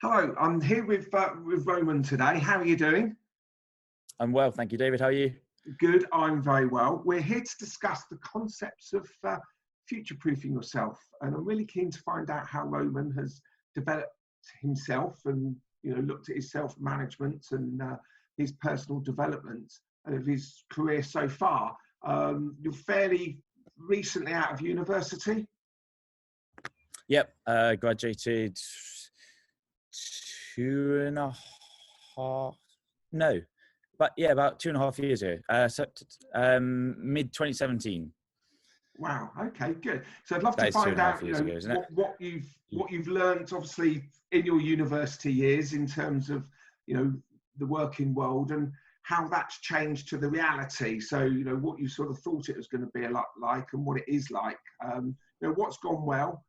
Hello, I'm here with Roman today. How are you doing? I'm well, thank you, David. How are you? Good, I'm very well. We're here to discuss the concepts of future-proofing yourself, and I'm really keen to find out how Roman has developed himself and looked at his self-management and his personal development of his career so far. You're fairly recently out of university. Yep, graduated 2.5. No, but yeah, about 2.5 years ago. Mid 2017. Wow. Okay. Good. So I'd love That to is two find and a half out, years ago, isn't it? what you've learned, obviously, in your university years, in terms of the working world and how that's changed to the reality. So what you sort of thought it was going to be a lot like and what it is like. What's gone well.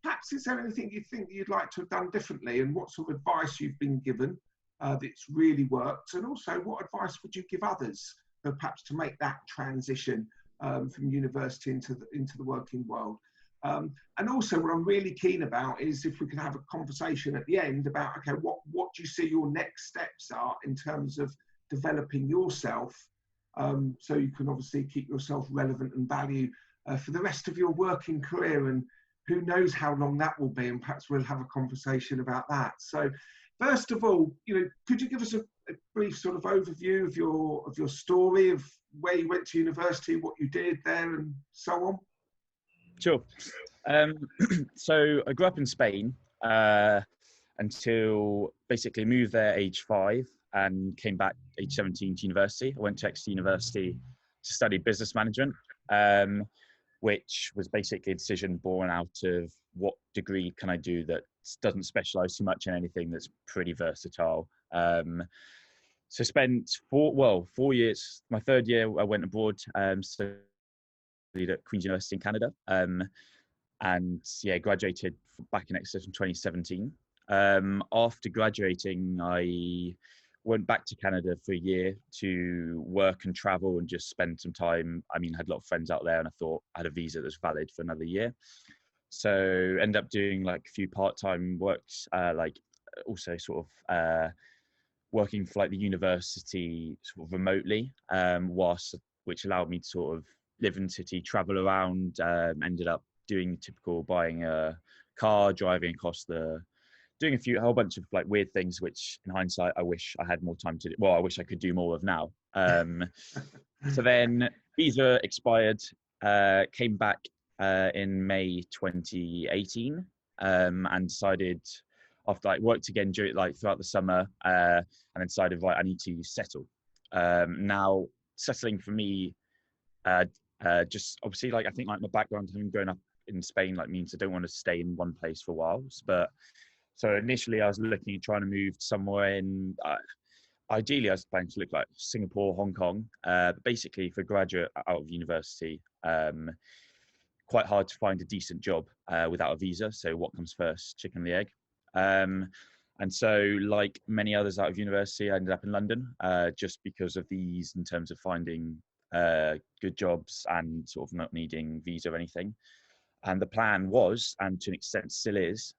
Perhaps is there anything you think you'd like to have done differently, and what sort of advice you've been given that's really worked, and also what advice would you give others perhaps to make that transition from university into the working world. And also what I'm really keen about is if we can have a conversation at the end about, okay, what do you see your next steps are in terms of developing yourself, so you can obviously keep yourself relevant and value for the rest of your working career, and who knows how long that will be, and perhaps we'll have a conversation about that. So first of all, could you give us a brief sort of overview of your story, of where you went to university, what you did there, and so on? Sure. So I grew up in Spain until basically moved there age 5 and came back age 17 to university. I went to Exeter University to study business management, which was basically a decision born out of what degree can I do that doesn't specialize too much in anything, that's pretty versatile. So spent 4 years. My third year I went abroad, studied at Queen's University in Canada, and graduated back in Exeter in 2017. After graduating, I went back to Canada for a year to work and travel and just spend some time. I mean, I had a lot of friends out there, and I thought I had a visa that was valid for another year. So ended up doing like a few part-time works, like also sort of working for like the university sort of remotely, which allowed me to sort of live in the city, travel around. Ended up doing typical buying a car, driving across doing a whole bunch of like weird things, which in hindsight I wish I had more time to do. Well, I wish I could do more of now. So then visa expired, came back in May 2018, and decided after like worked again throughout the summer, and then decided, right, I need to settle. Now settling for me, just obviously, like, I think like my background, having grown up in Spain, like, means I don't want to stay in one place for a while. But so initially I was looking at trying to move somewhere in, ideally I was planning to look like Singapore, Hong Kong, but basically for a graduate out of university, quite hard to find a decent job without a visa. So what comes first, chicken and the egg? And so, like many others out of university, I ended up in London, just because of the ease in terms of finding good jobs and sort of not needing visa or anything. And the plan was, and to an extent still is,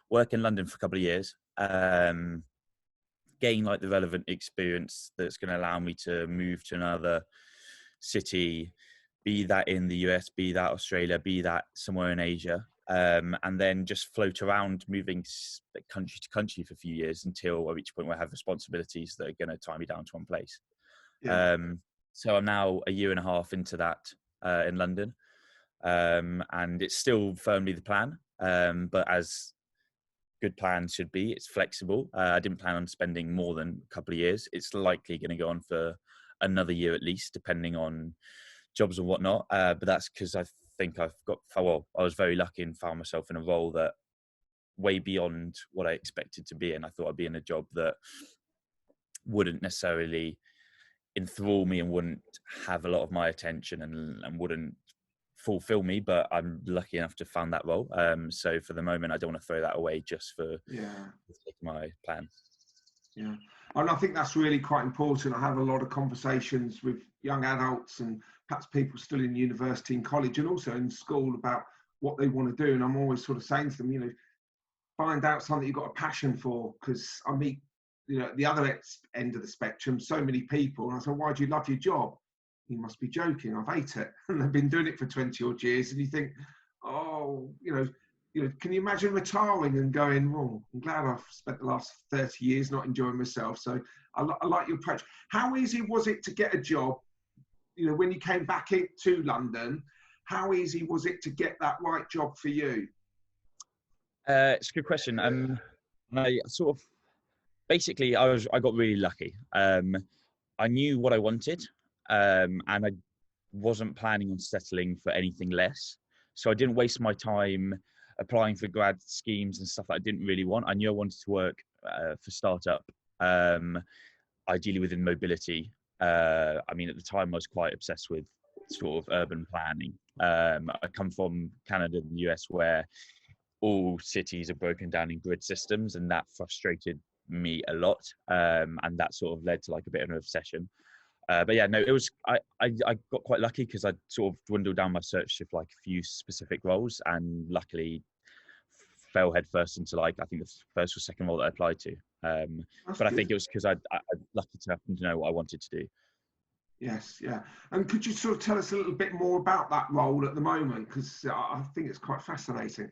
work in London for a couple of years, gain like the relevant experience that's going to allow me to move to another city, be that in the US, be that Australia, be that somewhere in Asia, and then just float around, moving country to country for a few years until I reach a point where I have responsibilities that are going to tie me down to one place. Yeah. So I'm now a year and a half into that in London, and it's still firmly the plan, but as good plans should be, it's flexible. I didn't plan on spending more than a couple of years. It's likely going to go on for another year at least, depending on jobs and whatnot. But that's because I think I was very lucky and found myself in a role that way beyond what I expected to be in. I thought I'd be in a job that wouldn't necessarily enthrall me and wouldn't have a lot of my attention and wouldn't fulfill me, but I'm lucky enough to find that role. So for the moment, I don't want to throw that away just for my plan. Yeah, and I think that's really quite important. I have a lot of conversations with young adults and perhaps people still in university and college and also in school about what they want to do. And I'm always sort of saying to them, you know, find out something you've got a passion for, because I meet, you know, at the other end of the spectrum, so many people, and I said, why do you love your job? You must be joking. I've hate it, and I've been doing it for 20 odd years. And you think, oh, you know, can you imagine retiring and going, well, I'm glad I've spent the last 30 years not enjoying myself. So I like your approach. How easy was it to get a job? You know, when you came back to London, how easy was it to get that right job for you? It's a good question. I sort of, basically, I got really lucky. I knew what I wanted, and I wasn't planning on settling for anything less. So I didn't waste my time applying for grad schemes and stuff that I didn't really want. I knew I wanted to work for startup, ideally within mobility. I mean, at the time, I was quite obsessed with sort of urban planning. I come from Canada and the US, where all cities are broken down in grid systems, and that frustrated me a lot. And that sort of led to like a bit of an obsession. But yeah, no, it was, I got quite lucky because I sort of dwindled down my search to like a few specific roles, and luckily fell headfirst into like, I think the first or second role that I applied to. But Good. I think it was because I lucky to happen to know what I wanted to do. Yes, yeah. And could you sort of tell us a little bit more about that role at the moment? Because I think it's quite fascinating.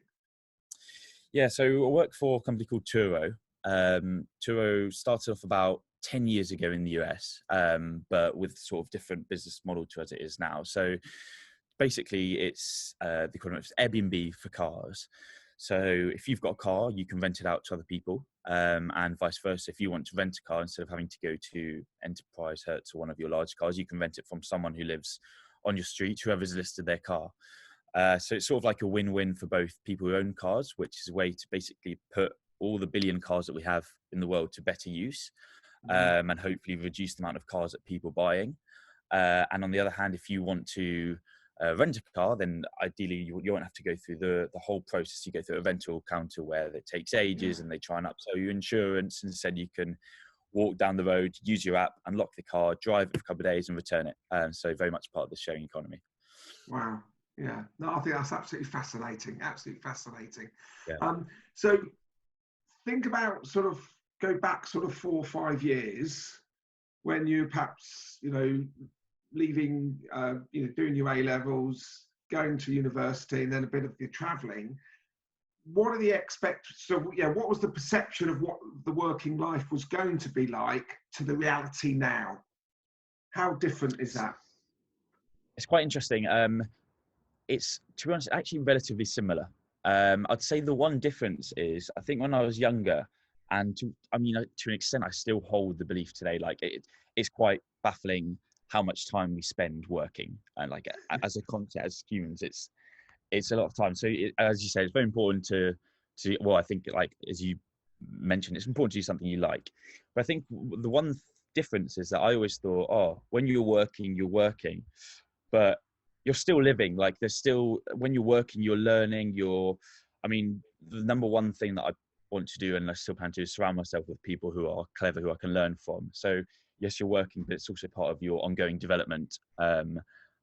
Yeah, so I work for a company called Turo. Turo started off about 10 years ago in the US, but with sort of different business model to as it is now. So basically it's the equivalent of Airbnb for cars. So if you've got a car, you can rent it out to other people, and vice versa. If you want to rent a car, instead of having to go to Enterprise, Hertz, or one of your large cars, you can rent it from someone who lives on your street, whoever's listed their car. So it's sort of like a win-win for both people who own cars, which is a way to basically put all the billion cars that we have in the world to better use, and hopefully reduce the amount of cars that people are buying. And on the other hand, if you want to rent a car, then ideally you won't have to go through the whole process. You go through a rental counter where it takes ages, and they try and upsell your insurance. Instead, you can walk down the road, use your app, unlock the car, drive it for a couple of days and return it. So very much part of the sharing economy. Wow. Yeah. No, I think that's absolutely fascinating. Absolutely fascinating. Yeah. So think about go back 4 or 5 years when you perhaps, you know, leaving, you know, doing your A levels, going to university, and then a bit of your traveling. What are the what was the perception of what the working life was going to be like to the reality now? How different is that? It's quite interesting. It's, to be honest, actually relatively similar. I'd say the one difference is, I think when I was younger, and to an extent, I still hold the belief today, like it's quite baffling how much time we spend working, and like as a concept, as humans, it's a lot of time. So as you say, it's very important to well, I think, like as you mentioned, it's important to do something you like. But I think the one difference is that I always thought, oh, when you're working, but you're still living. Like there's still, when you're working, you're learning. The number one thing that I want to do, and I still plan to, is surround myself with people who are clever, who I can learn from. So yes, you're working, but it's also part of your ongoing development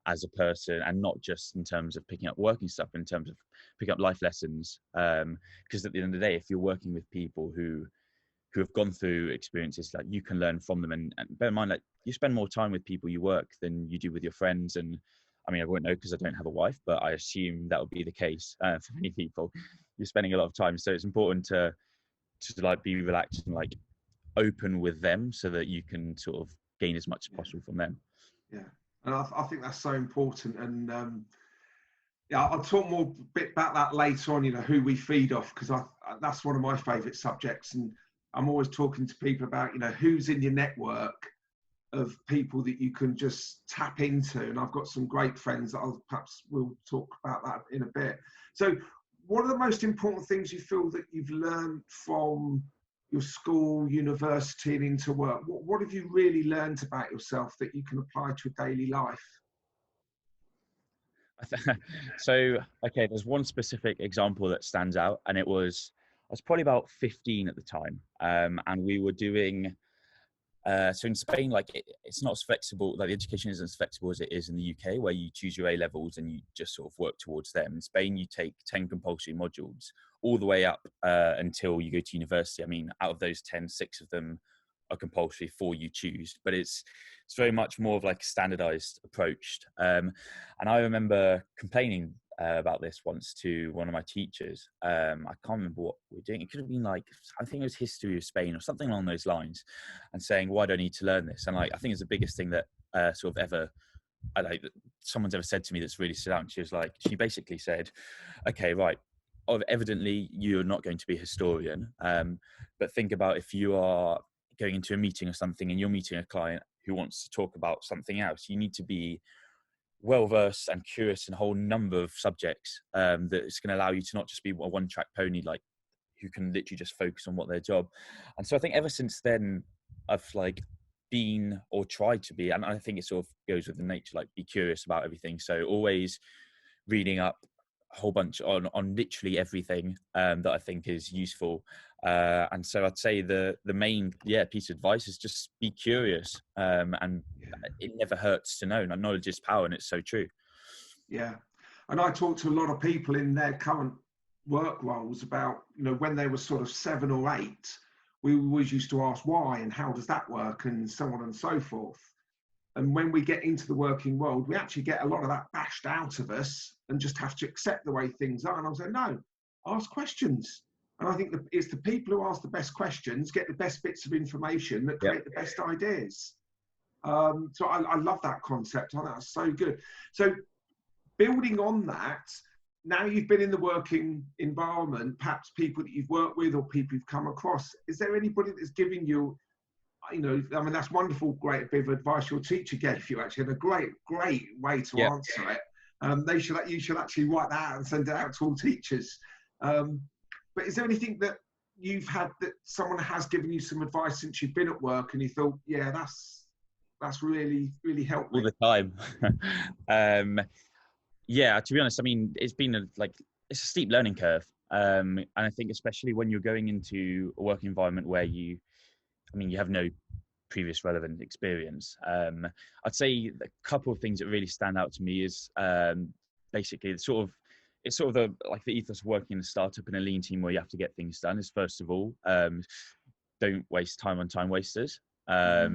as a person, and not just in terms of picking up working stuff, but in terms of picking up life lessons. Because at the end of the day, if you're working with people who have gone through experiences, like you can learn from them. And bear in mind, like you spend more time with people you work than you do with your friends. And I mean, I won't know because I don't have a wife, but I assume that would be the case for many people. You're spending a lot of time, so it's important to like be relaxed and like open with them, so that you can sort of gain as much as possible from them. Yeah, and I think that's so important. And yeah, I'll talk more bit about that later on. You know, who we feed off, because that's one of my favourite subjects, and I'm always talking to people about, you know, who's in your network of people that you can just tap into. And I've got some great friends that we'll talk about that in a bit. So what are the most important things you feel that you've learned from your school, university, and into work? What have you really learned about yourself that you can apply to a daily life? So, okay, there's one specific example that stands out, and I was probably about 15 at the time, and we were doing So in Spain, like it's not as flexible, like the education isn't as flexible as it is in the UK, where you choose your A levels and you just sort of work towards them. In Spain, you take 10 compulsory modules all the way up until you go to university. I mean, out of those 10, 6 of them are compulsory, 4 you choose, but it's very much more of like a standardized approach. And I remember complaining about this once to one of my teachers. I can't remember what we were doing. It could have been like, I think it was history of Spain or something along those lines, and saying, why do I need to learn this? And like, I think it's the biggest thing that sort of ever, someone's ever said to me that's really stood out. And she was like, she basically said, okay, right, evidently you're not going to be a historian, but think about if you are going into a meeting or something and you're meeting a client who wants to talk about something else, you need to be well-versed and curious in a whole number of subjects that it's going to allow you to not just be a one-track pony, like who can literally just focus on what their job. And so I think ever since then I've like been, or tried to be, and I think it sort of goes with the nature, like be curious about everything. So always reading up a whole bunch on literally everything that I think is useful. And so I'd say the main piece of advice is just be curious, and it never hurts to know. Knowledge is power, and it's so true. Yeah, and I talk to a lot of people in their current work roles about, you know, when they were sort of 7 or 8, we always used to ask why and how does that work and so on and so forth. And when we get into the working world, we actually get a lot of that bashed out of us and just have to accept the way things are. And I was like, no, ask questions. And I think it's the people who ask the best questions get the best bits of information that create the best ideas. So I love that concept. I think that's so good. So building on that, now you've been in the working environment, perhaps people that you've worked with or people you've come across, is there anybody that's giving you, you know, I mean, that's wonderful, great bit of advice your teacher gave you, actually, and a great way to answer it. You should actually write that out and send it out to all teachers. But is there anything that you've had that someone has given you some advice since you've been at work and you thought, yeah, that's really, really helped me? All the time. Yeah, to be honest, I mean, it's been it's a steep learning curve. And I think especially when you're going into a work environment where you have no previous relevant experience. I'd say a couple of things that really stand out to me is basically it's sort of the ethos of working in a startup in a lean team where you have to get things done is, first of all, don't waste time on time wasters. I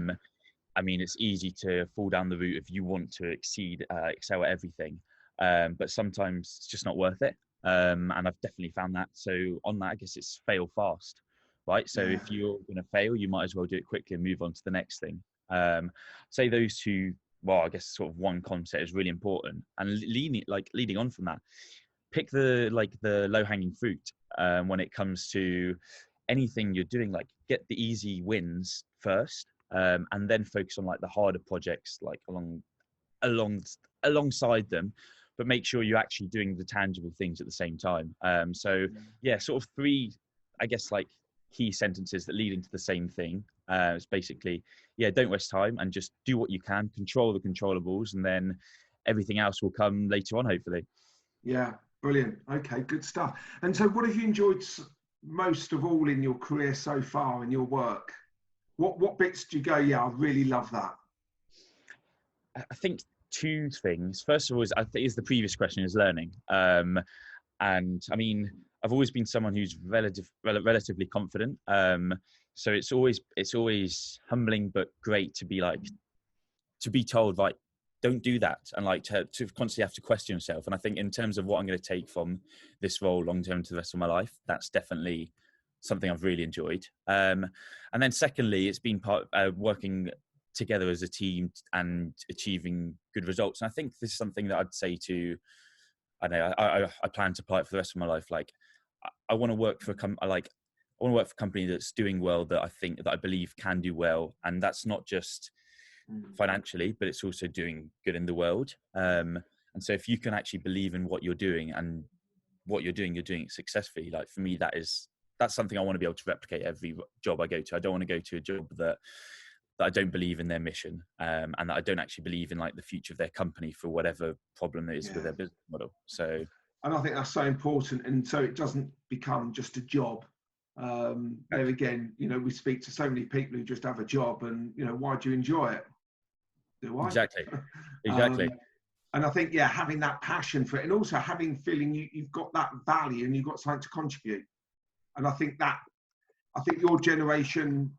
mean, it's easy to fall down the route if you want to excel at everything. But sometimes it's just not worth it. And I've definitely found that. So on that, I guess it's fail fast, right? So if you're going to fail, you might as well do it quickly and move on to the next thing. Say those two, well, I guess sort of one concept is really important. And leading on from that, pick the low hanging fruit when it comes to anything you're doing, like get the easy wins first, and then focus on like the harder projects, like alongside them, but make sure you're actually doing the tangible things at the same time. So sort of 3, I guess, like key sentences that lead into the same thing. It's basically, don't waste time and just do what you can, control the controllables, and then everything else will come later on, hopefully. Yeah, brilliant. Okay, good stuff. And so what have you enjoyed most of all in your career so far in your work? What bits do you go, I really love that? I think 2 things. First of all, is the previous question, is learning. And I mean, I've always been someone who's relatively confident. So it's always humbling but great to be told, like, don't do that, and like to constantly have to question yourself. And I think in terms of what I'm going to take from this role long term to the rest of my life, that's definitely something I've really enjoyed. And then secondly, it's been part of working together as a team and achieving good results. And I think this is something that I'd say to, I plan to apply it for the rest of my life. Like, I want to work for a company that's doing well, that I believe can do well, and that's not just financially, but it's also doing good in the world. And so if you can actually believe in what you're doing and what you're doing it successfully, like for me, that's something I want to be able to replicate every job I go to. I don't want to go to a job that I don't believe in their mission, and that I don't actually believe in like the future of their company for whatever problem there is with their business model. So, and I think that's so important, and so it doesn't become just a job. There again, you know, we speak to so many people who just have a job, and you know, why do you enjoy it? Do I? Exactly. um, and I think, yeah, having that passion for it, and also having feeling you've got that value and you've got something to contribute. And I think your generation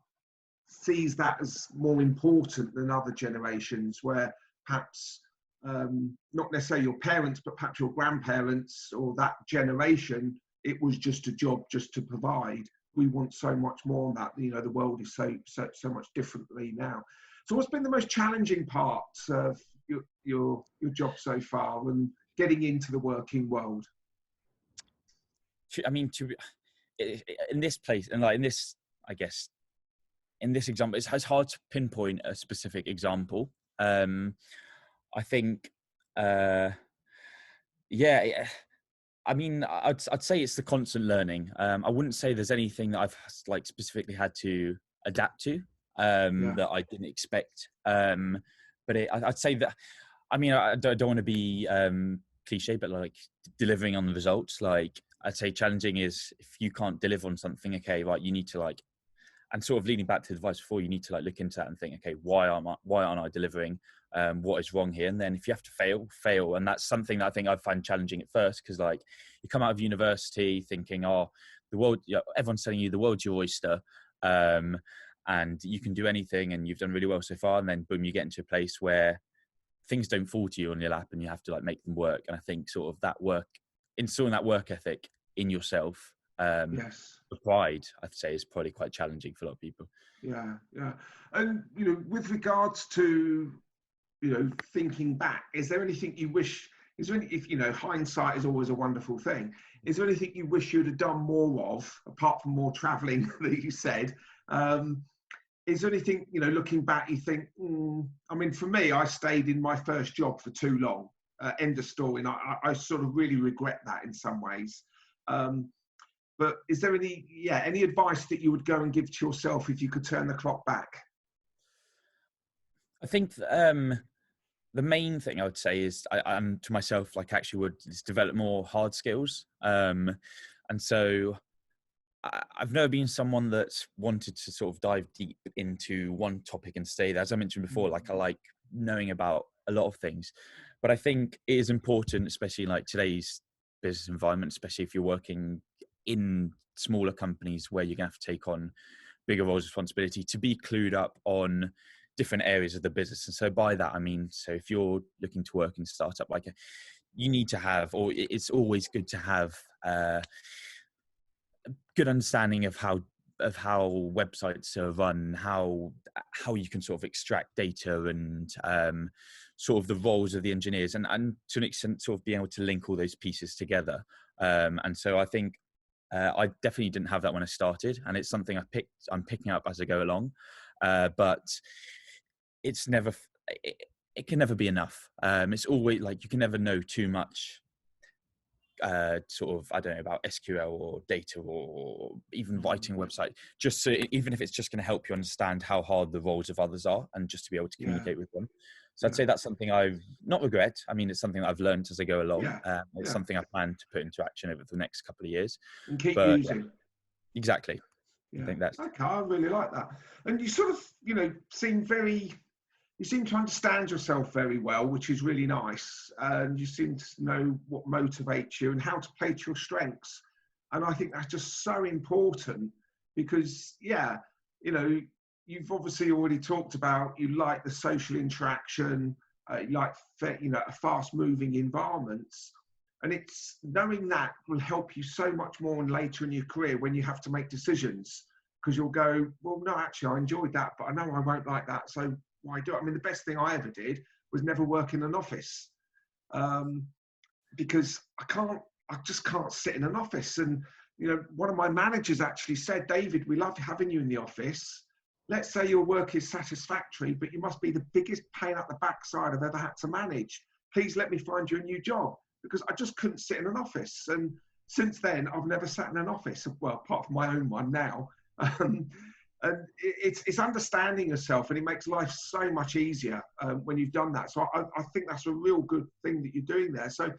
sees that as more important than other generations, where perhaps not necessarily your parents, but perhaps your grandparents or that generation, it was just a job just to provide. We want so much more on that. You know, the world is so much differently now. So what's been the most challenging parts of your job so far and getting into the working world? I mean, in this place, and like in this, I guess, in this example, it's hard to pinpoint a specific example. I think, yeah. I mean, I'd say it's the constant learning. I wouldn't say there's anything that I've like specifically had to adapt to that I didn't expect. But I'd say that, I mean, I don't want to be cliche, but like delivering on the results, like I'd say challenging is if you can't deliver on something, okay, right, you need to like, and sort of leading back to the advice before, you need to like look into that and think, okay, why aren't I delivering? What is wrong here? And then if you have to fail. And that's something that I think I find challenging at first, because like you come out of university thinking, oh, the world, you know, everyone's telling you the world's your oyster, and you can do anything and you've done really well so far. And then boom, you get into a place where things don't fall to you on your lap and you have to like make them work. And I think sort of that work, installing that work ethic in yourself, the pride, I'd say, is probably quite challenging for a lot of people. Yeah. And, you know, with regards to, you know, thinking back, is there anything you wish, if, you know, hindsight is always a wonderful thing, is there anything you wish you'd have done more of, apart from more traveling that you said? Is there anything, you know, looking back, you think, I mean, for me, I stayed in my first job for too long, end of story. And I sort of really regret that in some ways. But is there any advice that you would go and give to yourself if you could turn the clock back? I think the main thing I would say is I'm to myself, like actually would develop more hard skills. And so I've never been someone that's wanted to sort of dive deep into one topic and stay there. As I mentioned before, like I like knowing about a lot of things, but I think it is important, especially in like today's business environment, especially if you're working in smaller companies where you're going to have to take on bigger roles of responsibility, to be clued up on different areas of the business. And so by that, I mean, so if you're looking to work in a startup, like you need to have, or it's always good to have a good understanding of how websites are run, how you can sort of extract data and sort of the roles of the engineers, and to an extent sort of being able to link all those pieces together. And so I think I definitely didn't have that when I started, and it's something I'm picking up as I go along. But it's never, it can never be enough. It's always like you can never know too much. Sort of, I don't know, about SQL or data or even writing a website, just so even if it's just going to help you understand how hard the roles of others are and just to be able to communicate with them. So I'd say that's something I've not regret. I mean, it's something that I've learned as I go along. It's something I plan to put into action over the next couple of years. And keep using. Yeah, exactly. Yeah. I think that's okay. I really like that. And you sort of, you know, you seem to understand yourself very well, which is really nice. And you seem to know what motivates you and how to play to your strengths. And I think that's just so important because, yeah, you know, you've obviously already talked about you like the social interaction, you like, you know, fast-moving environments. And it's knowing that will help you so much more and later in your career when you have to make decisions, because you'll go, well, no, actually, I enjoyed that, but I know I won't like that. So why do it? I mean, the best thing I ever did was never work in an office because I just can't sit in an office. And, you know, one of my managers actually said, David, we love having you in the office. Let's say your work is satisfactory, but you must be the biggest pain up the backside I've ever had to manage. Please let me find you a new job, because I just couldn't sit in an office. And since then, I've never sat in an office, well, apart from my own one now. And it's understanding yourself, and it makes life so much easier when you've done that. So I think that's a real good thing that you're doing there. So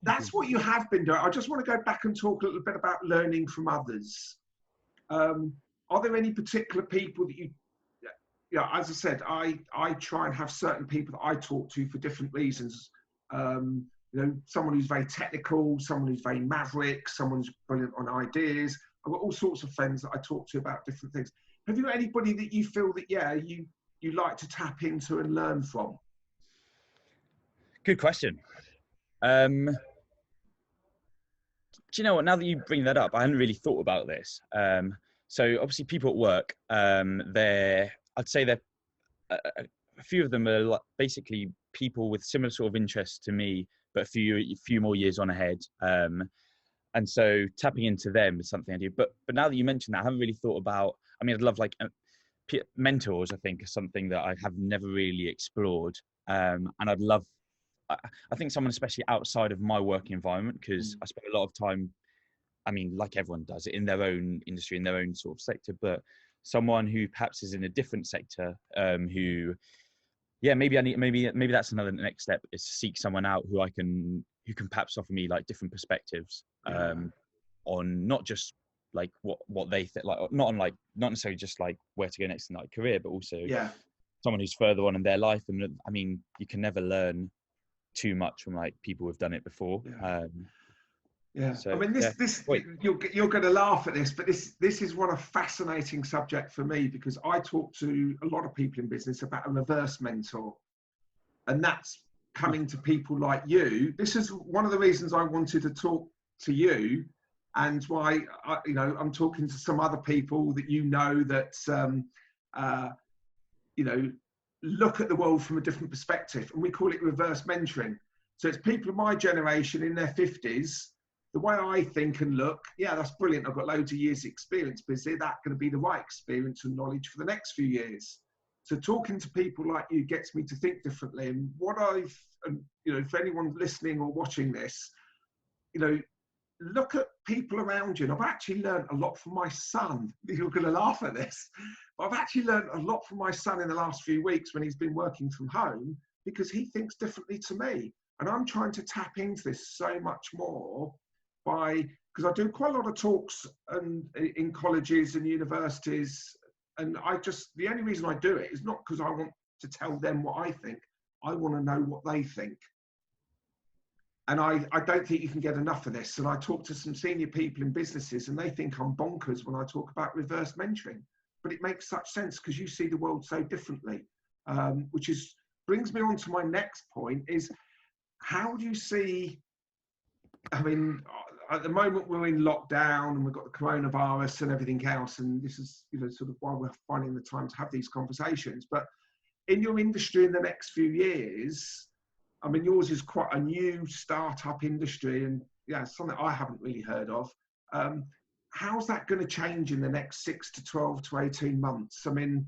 that's what you have been doing. I just want to go back and talk a little bit about learning from others. Are there any particular people that you, yeah, as I said, I try and have certain people that I talk to for different reasons. You know, someone who's very technical, someone who's very maverick, someone who's brilliant on ideas. I've got all sorts of friends that I talk to about different things. Have you got anybody that you feel that, yeah, you like to tap into and learn from? Good question. Do you know what? Now that you bring that up, I hadn't really thought about this. So obviously, people at work, I'd say they're a few of them are basically people with similar sort of interests to me, but a few more years on ahead. And so tapping into them is something I do. But now that you mentioned that, I haven't really thought about. I mean, I'd love like mentors. I think is something that I have never really explored, and I'd love. I think someone especially outside of my working environment, because I spend a lot of time, I mean, like everyone does, in their own industry, in their own sort of sector, but someone who perhaps is in a different sector, who, yeah, maybe that's another next step, is to seek someone out who can perhaps offer me like different perspectives, on not just like what they think, like not necessarily just like where to go next in like career, but also someone who's further on in their life. And I mean, you can never learn too much from like people who've done it before. So, I mean, this you're going to laugh at this, but this is one of fascinating subject for me, because I talk to a lot of people in business about a reverse mentor, and that's coming to people like you. This is one of the reasons I wanted to talk to you, and why I'm talking to some other people that look at the world from a different perspective, and we call it reverse mentoring. So it's people of my generation in their 50s. The way I think and look, yeah, that's brilliant. I've got loads of years experience, but is that going to be the right experience and knowledge for the next few years? So talking to people like you gets me to think differently. And for anyone listening or watching this, look at people around you. And I've actually learned a lot from my son. You're going to laugh at this, but I've actually learned a lot from my son in the last few weeks when he's been working from home, because he thinks differently to me. And I'm trying to tap into this so much more because I do quite a lot of talks in colleges and universities. And the only reason I do it is not because I want to tell them what I think. I want to know what they think. And I don't think you can get enough of this. And I talk to some senior people in businesses, and they think I'm bonkers when I talk about reverse mentoring. But it makes such sense because you see the world so differently, which brings me on to my next point is, how do you see, I mean, at the moment we're in lockdown and we've got the coronavirus and everything else, and this is sort of why we're finding the time to have these conversations. But in your industry in the next few years, I mean, yours is quite a new startup industry, and something I haven't really heard of. How's that going to change in the next 6 to 12 to 18 months? I mean,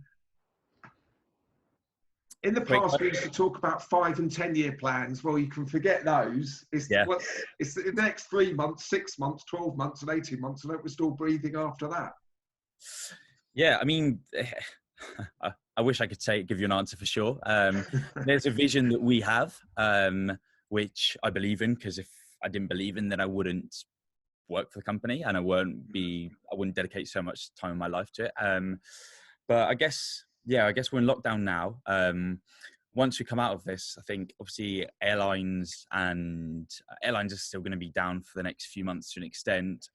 in the past, we used to talk about 5 and 10 year plans. Well, you can forget those. It's the next 3 months, 6 months, 12 months, and 18 months, and we're still breathing after that. Yeah, I mean, I wish I could give you an answer for sure. There's a vision that we have, which I believe in, because if I didn't believe in, then I wouldn't work for the company, and I wouldn't dedicate so much time in my life to it. But I guess we're in lockdown now. Once we come out of this, I think obviously airlines are still going to be down for the next few months to an extent.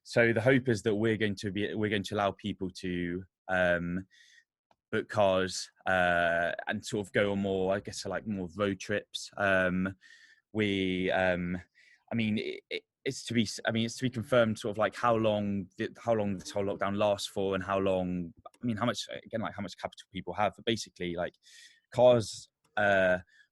So the hope is that we're going to allow people to book cars and sort of go on more, I guess, like more road trips. It's to be confirmed, sort of like how long this whole lockdown lasts for, and how much capital people have. But basically, like cars,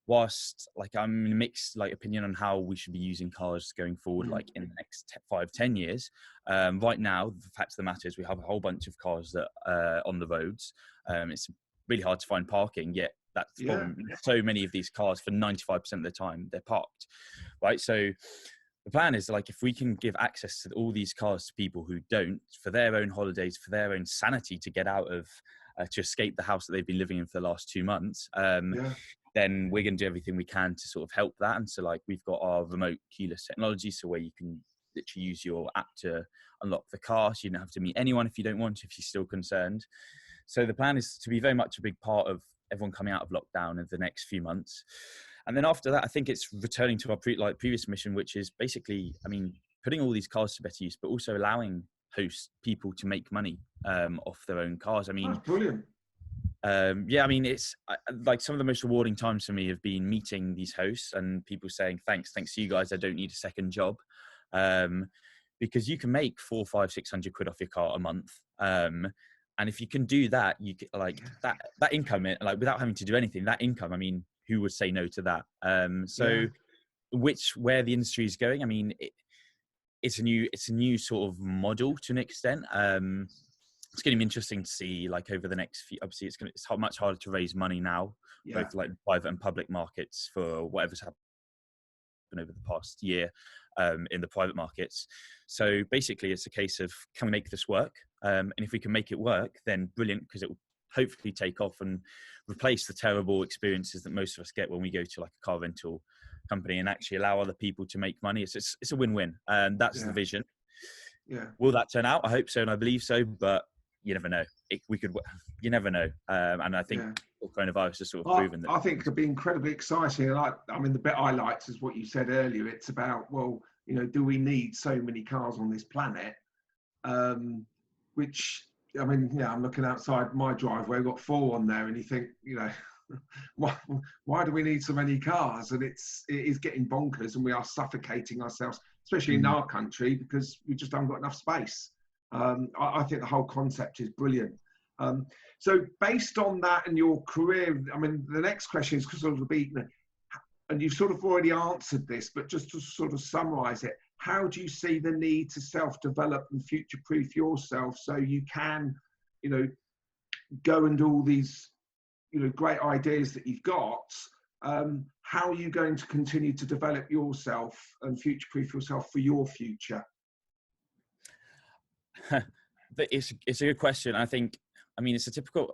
whilst like I'm in a mixed opinion on how we should be using cars going forward, like in the next 5-10 years. Right now, the fact of the matter is we have a whole bunch of cars that are on the roads. It's really hard to find parking, yet that's the problem. So many of these cars, for 95% of the time, they're parked, right? So the plan is, like, if we can give access to all these cars to people who don't, for their own holidays, for their own sanity, to get out of, to escape the house that they've been living in for the last 2 months, then we're going to do everything we can to sort of help that. And so, like, we've got our remote keyless technology, so where you can literally use your app to unlock the car. So you don't have to meet anyone if you don't want to, if you're still concerned. So the plan is to be very much a big part of everyone coming out of lockdown in the next few months. And then after that, I think it's returning to our previous mission, which is basically, I mean, putting all these cars to better use, but also allowing people to make money off their own cars. I mean, that's brilliant. Yeah, I mean, it's like some of the most rewarding times for me have been meeting these hosts and people saying, thanks to you guys, I don't need a second job. Because you can make 400, 500, 600 quid off your car a month. And if you can do that, you get like that income, like without having to do anything, that income, I mean, who would say no to that? Where the industry is going, I mean, it's a new sort of model to an extent. It's going to be interesting to see, like, over the next few, obviously it's much harder to raise money now, both like private and public markets, for whatever's happened over the past year in the private markets. So basically it's a case of, can we make this work? And if we can make it work, then brilliant, because it will hopefully take off and replace the terrible experiences that most of us get when we go to like a car rental company, and actually allow other people to make money. It's a win-win, and that's the vision. Will that turn out? I hope so, and I believe so, but you never know. You never know. And I think coronavirus has sort of proven that. I think it'll be incredibly exciting. I mean, the bit I liked is what you said earlier. It's about, well, you know, do we need so many cars on this planet? Which, I mean, I'm looking outside my driveway, I've got 4 on there, and you think, you know, why do we need so many cars? And it is getting bonkers, and we are suffocating ourselves, especially in our country, because we just haven't got enough space. I think the whole concept is brilliant. So based on that and your career, I mean, the next question is sort of and you've sort of already answered this, but just to sort of summarize it, how do you see the need to self-develop and future-proof yourself so you can, you know, go and do all these, you know, great ideas that you've got? How are you going to continue to develop yourself and future-proof yourself for your future? It's a good question. I think, I mean, it's a typical,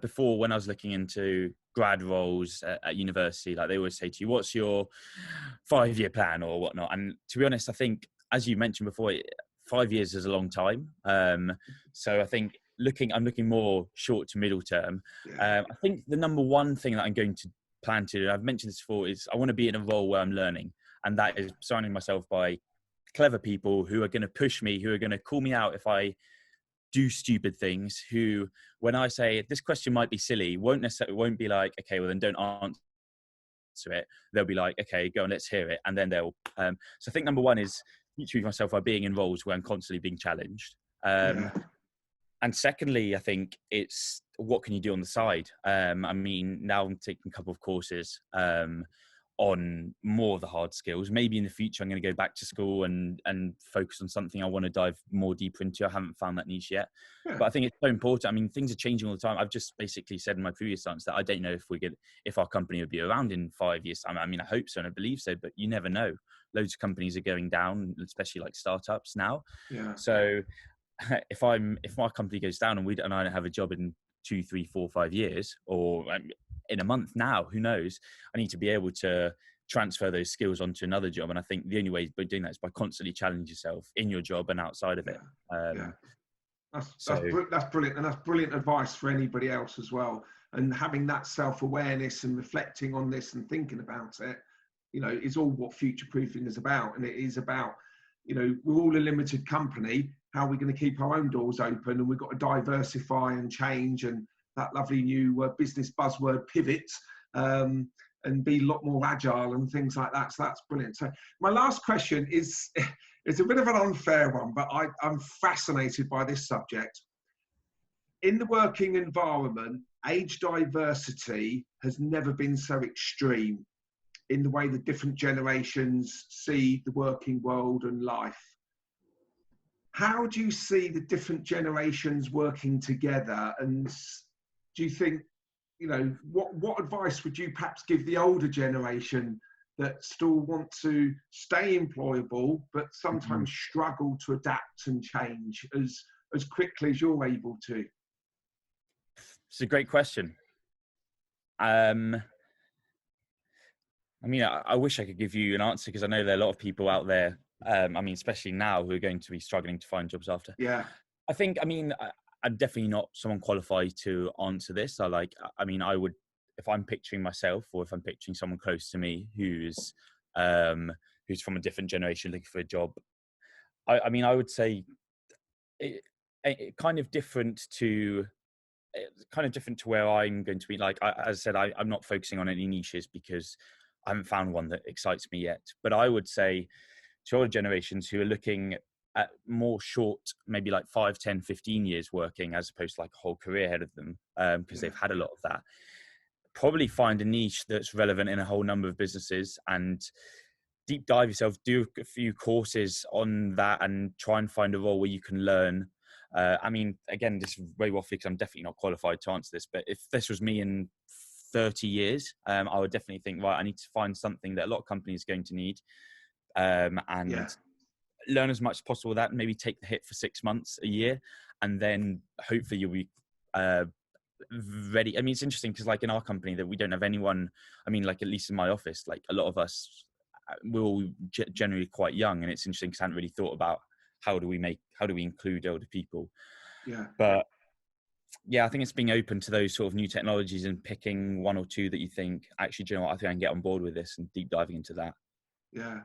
before, when I was looking into grad roles at university, like they always say to you, what's your 5-year plan or whatnot? And to be honest, I think, as you mentioned before, 5 years is a long time. So I think I'm looking more short to middle term. I think the number one thing that I'm going to plan to do, I've mentioned this before, is I want to be in a role where I'm learning. And that is surrounding myself by clever people who are going to push me, who are going to call me out if I do stupid things, who, when I say this question might be silly, won't be like, okay, well then don't answer it. They'll be like, okay, go on, let's hear it. And then they'll, so I think number one is future myself by being in roles where I'm constantly being challenged. And secondly, I think it's, what can you do on the side? I mean, now I'm taking a couple of courses on more of the hard skills. Maybe in the future I'm going to go back to school and focus on something I want to dive more deeper into. I haven't found that niche yet, but I think it's so important. I mean, things are changing all the time. I've just basically said in my previous answer that I don't know if our company would be around in 5 years time. I mean, I hope so and I believe so, but you never know. Loads of companies are going down, especially like startups now. So if my company goes down and I don't have a job in 2, 3, 4, 5 years, or in a month now, who knows, I need to be able to transfer those skills onto another job. And I think the only way by doing that is by constantly challenging yourself in your job and outside of it. That's brilliant. And that's brilliant advice for anybody else as well. And having that self-awareness and reflecting on this and thinking about it, you know, is all what future-proofing is about. And it is about, you know, we're all a limited company. How are we going to keep our own doors open? And we've got to diversify and change, and that lovely new business buzzword, pivot, and be a lot more agile and things like that. So that's brilliant. So my last question is, it's a bit of an unfair one, but I'm fascinated by this subject. In the working environment, age diversity has never been so extreme in the way that different generations see the working world and life. How do you see the different generations working together? And do you think, you know, what advice would you perhaps give the older generation that still want to stay employable, but sometimes struggle to adapt and change as quickly as you're able to? It's a great question. I mean, I wish I could give you an answer, because I know there are a lot of people out there I mean, especially now, who are going to be struggling to find jobs after. Yeah. I think, I mean, I'm definitely not someone qualified to answer this. I mean, I would, if I'm picturing myself, or if I'm picturing someone close to me who's from a different generation looking for a job, I mean, I would say it kind of different to where I'm going to be. Like, as I said, I'm not focusing on any niches because I haven't found one that excites me yet. But I would say to older generations who are looking at more short, maybe like 5, 10, 15 years working, as opposed to like a whole career ahead of them, because they've had a lot of that, probably find a niche that's relevant in a whole number of businesses and deep dive yourself, do a few courses on that and try and find a role where you can learn. I mean, again, this is very waffly because I'm definitely not qualified to answer this, but if this was me in 30 years, I would definitely think, right, I need to find something that a lot of companies are going to need, and learn as much as possible with that, maybe take the hit for 6 months, a year, and then hopefully you'll be ready. I mean, it's interesting because like in our company that we don't have anyone, I mean, like at least in my office, like a lot of us, we're all generally quite young, and it's interesting because I hadn't really thought about how do we include older people. Yeah. But yeah, I think it's being open to those sort of new technologies and picking one or two that you think, actually, do you know what, I think I can get on board with this, and deep diving into that. Yeah.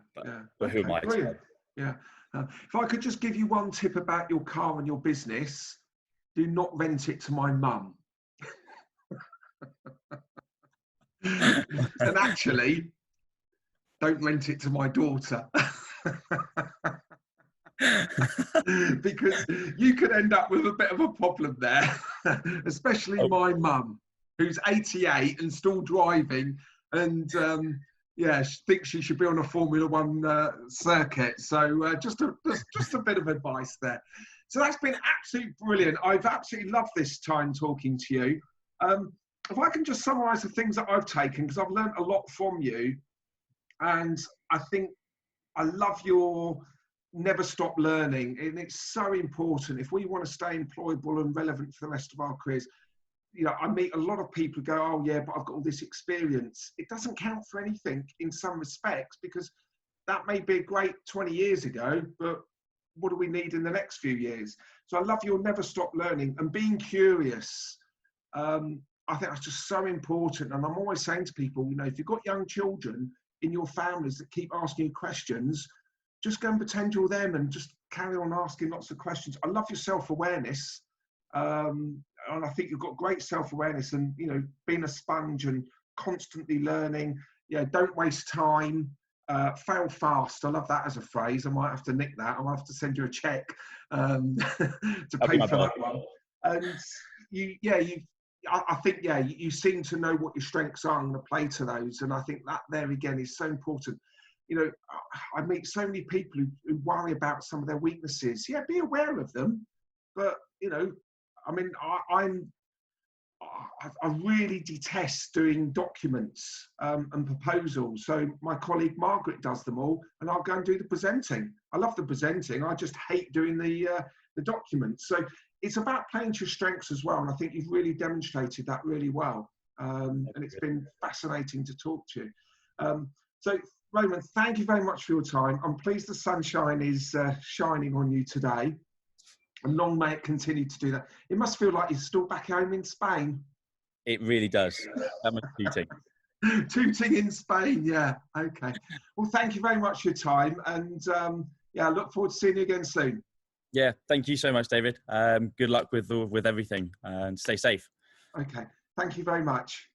But who am I? Brilliant. Yeah. If I could just give you one tip about your car and your business, do not rent it to my mum. And actually, don't rent it to my daughter. Because you could end up with a bit of a problem there, especially my mum, who's 88 and still driving, and she thinks she should be on a Formula One circuit. So just a bit of advice there. So that's been absolutely brilliant. I've absolutely loved this time talking to you. If I can just summarise the things that I've taken, because I've learned a lot from you, and I think I love your never stop learning, and it's so important if we want to stay employable and relevant for the rest of our careers. You know, I meet a lot of people who go, oh yeah, but I've got all this experience. It doesn't count for anything in some respects, because that may be great 20 years ago, but what do we need in the next few years? So I love your never stop learning and being curious. I think that's just so important. And I'm always saying to people, you know, if you've got young children in your families that keep asking you questions, just go and pretend you're them and just carry on asking lots of questions. I love your self-awareness. And I think you've got great self-awareness, and, you know, being a sponge and constantly learning. Yeah, don't waste time. Fail fast. I love that as a phrase. I might have to nick that. I might have to send you a check to pay for that one. And I think you seem to know what your strengths are and to play to those. And I think that there again is so important. You know, I meet so many people who worry about some of their weaknesses. Yeah, be aware of them, but, you know, I mean, I really detest doing documents and proposals. So my colleague Margaret does them all, and I'll go and do the presenting. I love the presenting. I just hate doing the documents. So it's about playing to your strengths as well. And I think you've really demonstrated that really well. And it's been fascinating to talk to you. So Roman, thank you very much for your time. I'm pleased the sunshine is shining on you today. And long may it continue to do that. It must feel like you're still back home in Spain. It really does. That much tooting. Tooting in Spain, yeah. Okay. Well, thank you very much for your time. And I look forward to seeing you again soon. Yeah, thank you so much, David. Good luck with everything, and stay safe. Okay. Thank you very much.